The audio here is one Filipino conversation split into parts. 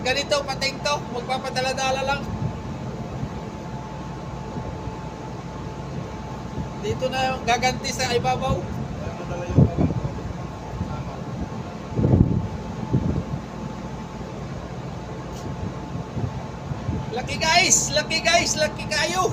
Pag ganito, pating to, magpapadala-dala lang. Dito na yung gaganti sa ibabaw. Kaya madala yung bagang ko. Tama. Lucky guys! Lucky guys! Lucky kayo!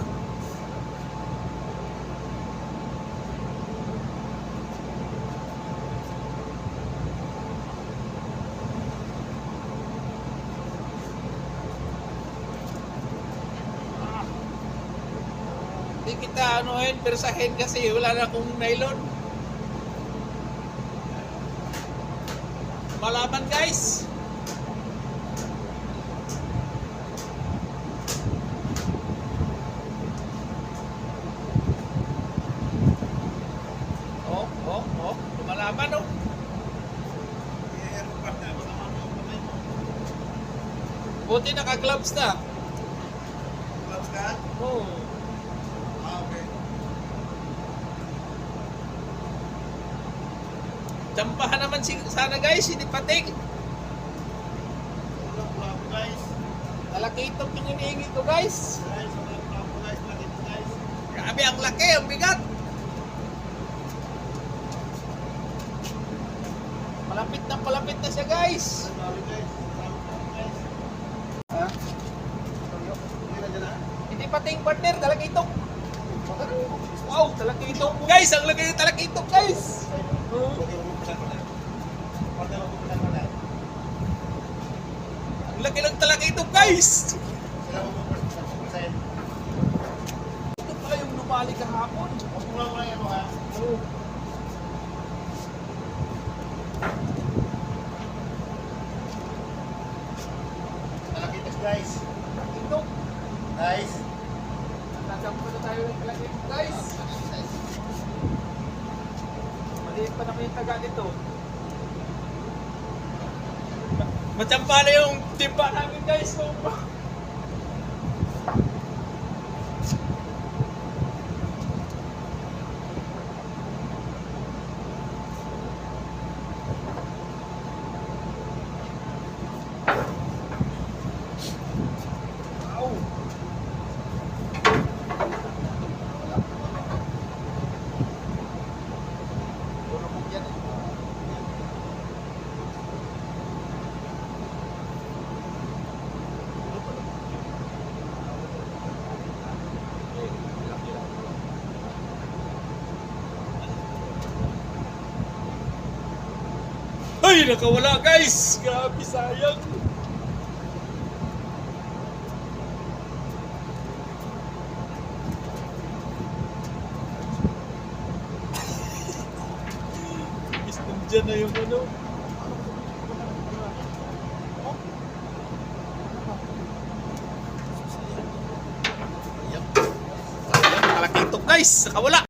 Hindi kita anuhin, persahin kasi wala na akong nylon. Malaman guys! Lumalaman oh. I-aero pa na. Baka mamaya yung kamay mo. Buti naka-gloves na. Gloves ka? Oh. Okay. Tsampahan naman sana guys, hindi pating. Walang plabo guys. Nalakitok yung iniingi ko guys. Guys, walang plabo guys. Lakit guys. Grabe ang laki, ang bigat. Palapit na siya guys. Sorry guys. Plabo guys. Ha? Hindi na dyan ha? Hindi pating partner, talakitok. Wow, talakitok. Guys, ang laki ng talakitok guys. Okay, magpupusan mo na. Partner, magpupusan mo na. Ang laki ng talakitok guys. Sila magpupusan. Ito pala yung lumali kahapon. Huwag mo lang yan mo ha. Talakitas guys. Talakitok. Guys. Nasampo na tayo ng talakitok guys. Maliit pa naman yung taga nito. Matsampa na yung timba namin guys. Wow. Ay, nakawala guys! Grabe, sayang! Is nandiyan na yung ano. Ayan, talakitok guys! Nakawala!